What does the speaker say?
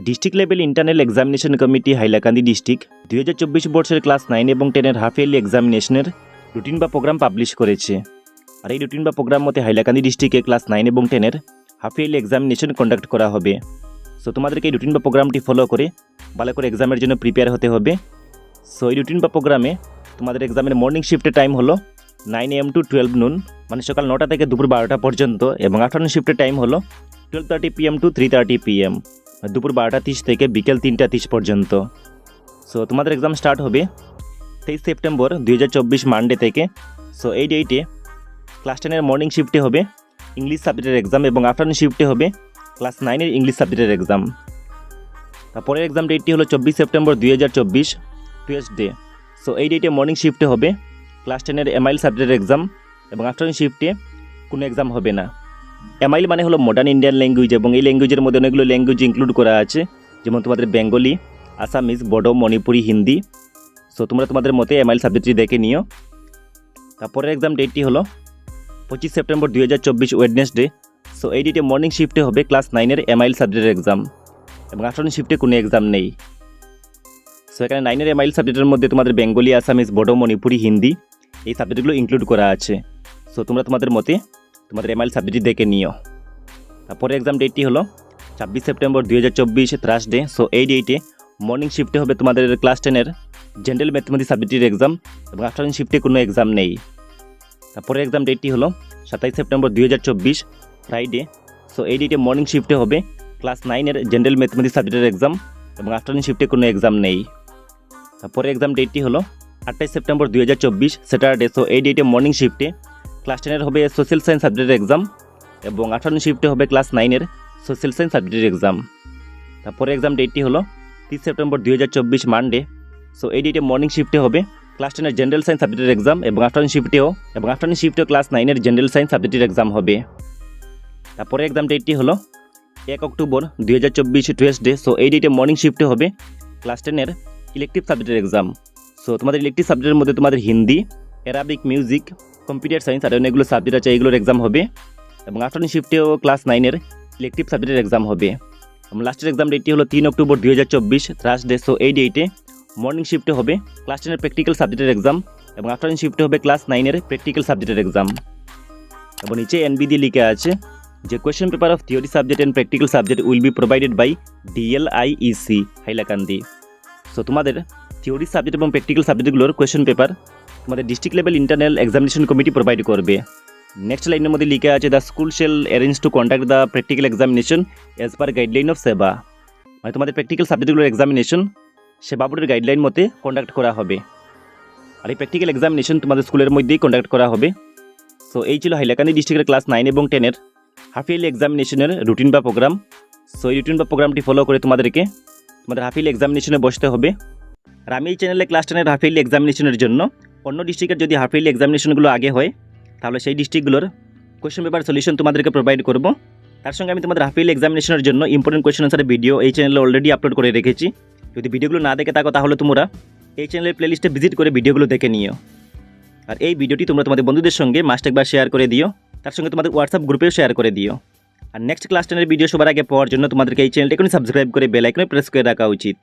District level internal examination committee Hailakandi district 2024 বর্ষের class 9 এবং 10-এর half yearly এক্সামিনেশনের routine বা programme publish করেছে। আর এই রুটিন বা প্রোগ্রাম মতে হাইলাকান্দি ডিস্ট্রিক্টে ক্লাস 9 এবং 10-এর হাফ ইয়ারলি এক্সামিনেশন কন্ডাক্ট করা হবে। সো তোমাদেরকে এই রুটিন বা প্রোগ্রামটি ফলো করে ভালো করে এক্সামের জন্য প্রিপেয়ার হতে হবে। সো এই রুটিন বা প্রোগ্রামে তোমাদের এক্সামের মর্নিং শিফটের টাইম হলো 9 AM to 12 noon, মানে সকাল 9টা থেকে দুপুর 12টা পর্যন্ত, এবং আফটারনুন শিফটের টাইম হলো 12:30 PM to 3:30 PM, দুপুর 12:30 থেকে বিকেল 3:30 পর্যন্ত। সো তোমাদের এক্সাম স্টার্ট হবে 23 সেপ্টেম্বর 2024 মানডে থেকে। সো এই ডেটে ক্লাস 10-এর মর্নিং শিফটে হবে ইংলিশ সাবজেক্টের এক্সাম এবং আফটারনুন শিফটে হবে ক্লাস 9-এর ইংলিশ সাবজেক্টের এক্সাম। তারপরের এক্সাম ডেটটি হলো 24 সেপ্টেম্বর 2024 টুয়েসডে। সো এই ডেটে মর্নিং শিফটে হবে ক্লাস 10-এর এমআইএল সাবজেক্টের এক্সাম এবং আফটারনুন শিফটে কোনো এক্সাম হবে না। এমআইএল মানে হলো মডার্ন ইন্ডিয়ান ল্যাঙ্গুয়েজ, এবং এই ল্যাঙ্গুয়েজের মধ্যে অনেকগুলো ল্যাঙ্গুয়েজ ইনক্লুড করা আছে, যেমন তোমাদের বেঙ্গলি, আসামিজ, বড়ো, মণিপুরি, হিন্দি। সো তোমরা তোমাদের মতে এমআইএল সাবজেক্টটি দেখে নিও। তারপরের এক্সাম ডেটটি হলো 25 সেপ্টেম্বর 2024 ওয়েডনেসডে। সো এই ডেটে মর্নিং শিফটে হবে ক্লাস 9-এর এমআইএল সাবজেক্টের এক্সাম এবং আফটারনুন শিফটে কোনো এক্সাম নেই। সো এখানে 9-এর এমআইএল সাবজেক্টের মধ্যে তোমাদের বেঙ্গলি, আসামিজ, বড়ো, মণিপুরি, হিন্দি এই সাবজেক্টগুলো ইনক্লুড করা আছে। সো তোমরা তোমাদের মতে তোমাদের এমআইএল সাবজেক্টটি দেখে নিও। তারপরে এক্সাম ডেটটি হলো 26 সেপ্টেম্বর 2024 থার্সডে। সো এই ডেটে মর্নিং শিফটে হবে তোমাদের ক্লাস 10-এর জেনারেল ম্যাথমেটিক্স সাবজেক্টের এক্সাম এবং আফটারনুন শিফটে কোনো এক্সাম নেই। তারপরে এক্সাম ডেটটি হলো 27 সেপ্টেম্বর 2024 ফ্রাইডে। সো এই ডেটে মর্নিং শিফটে হবে ক্লাস 9-এর জেনারেল ম্যাথমেটিক্স সাবজেক্টের এক্সাম এবং আফটারনুন শিফটে কোনো এক্সাম নেই। তারপরে এক্সাম ডেটটি হলো 28 সেপ্টেম্বর 2024 স্যাটারডে। সো এই ডেটে মর্নিং শিফটে ক্লাস 10-এর হবে সোশ্যাল সায়েন্স সাবজেক্টের এক্সাম এবং আফটারনুন শিফটে হবে ক্লাস 9-এর সোশ্যাল সায়েন্স সাবজেক্টের এক্সাম। তারপরে এক্সাম ডেটটি হলো 30 সেপ্টেম্বর 2024 মানডে। সো এই ডেটে মর্নিং শিফটে হবে ক্লাস 10-এর জেনারেল সায়েন্স সাবজেক্টের এক্সাম এবং আফটারনুন শিফটেও ক্লাস 9-এর জেনারেল সায়েন্স সাবজেক্টের এক্সাম হবে। তারপরে এক্সাম ডেটটি হলো 1 অক্টোবর 2024 টুয়েসডে। সো এই ডেটে মর্নিং শিফটে হবে ক্লাস 10-এর ইলেকটিভ সাবজেক্টের এক্সাম। সো তোমাদের ইলেকটিভ সাবজেক্টের মধ্যে তোমাদের Hindi, Arabic, music, computer science আর অনেকগুলো সাবজেক্ট আছে, এইগুলোর এক্সাম হবে এবং আফটারনুন শিফটেও ক্লাস 9-এর ইলেকটিভ সাবজেক্টের এক্সাম হবে। এবং লাস্টের এক্সাম ডেটটি হলো 3 অক্টোবর 2024 থার্সডে। সো এই ডেটে মর্নিং শিফটে হবে ক্লাস 10-এর প্র্যাকটিক্যাল সাবজেক্টের এক্সাম এবং আফটারনুন শিফটে হবে ক্লাস 9-এর প্র্যাকটিক্যাল সাবজেক্টের এক্সাম। এবং নিচে এনবি দিয়ে লিখে আছে যে question paper of theory subject and practical subject will be provided by DLIEC Hailakandi. So তোমাদের থিওরি সাবজেক্ট এবং প্র্যাকটিক্যাল সাবজেক্টগুলোর কোয়েশ্চেন পেপার তোমাদের district level internal examination committee provide করবে। নেক্সট লাইনের মধ্যে লিখে আছে the school shall arrange to conduct the practical examination as per guideline of SEBA, মানে তোমাদের প্র্যাকটিক্যাল সাবজেক্টগুলোর এক্সামিনেশন সেবা বোর্ডের গাইডলাইন মতে কন্ডাক্ট করা হবে। আর এই প্র্যাকটিক্যাল এক্সামিনেশন তোমাদের স্কুলের মধ্যেই কন্ডাক্ট করা হবে। সো এই ছিল হাইলাকান্দি ডিস্ট্রিক্টের ক্লাস 9 এবং 10-এর হাফ ইয়ারলি এক্সামিনেশনের রুটিন বা প্রোগ্রাম। সো এই রুটিন বা প্রোগ্রামটি ফলো করে তোমাদেরকে তোমাদের হাফ ইয়ারলি এক্সামিনেশনে বসতে হবে। আর আমি এই চ্যানেলে ক্লাস 10-এর হাফ ইয়ারলি এক্সামিনেশনের জন্য অন্য ডিস্ট্রিক্টের যদি হাফ ইয়ারলি এক্সামিনেশনগুলো আগে হয় তাহলে সেই ডিস্ট্রিক্টগুলোর কোয়েশ্চেন পেপার সলিউশন তোমাদেরকে প্রোভাইড করব। তার সঙ্গে আমি তোমাদের হাফ ইয়ারলি এক্সামিনেশনের জন্য ইম্পর্টেন্ট কোয়েশ্চন আনসারের ভিডিও এই চ্যানেলে অলরেডি আপলোড করে রেখেছি। যদি ভিডিওগুলো না দেখে থাকো তাহলে তোমরা এই চ্যানেলের প্লেলিস্টে ভিজিট করে ভিডিওগুলো দেখে নিও। আর এই ভিডিওটি তোমরা তোমাদের বন্ধুদের সঙ্গে মাস্ট একবার শেয়ার করে দিও, তার সঙ্গে তোমাদের হোয়াটসঅ্যাপ গ্রুপেও শেয়ার করে দিও। আর নেক্সট ক্লাস 10-এর ভিডিও সবার আগে পাওয়ার জন্য তোমাদেরকে এই চ্যানেলটা এখনই সাবস্ক্রাইব করে বেল আইকনে প্রেস করে রাখা উচিত।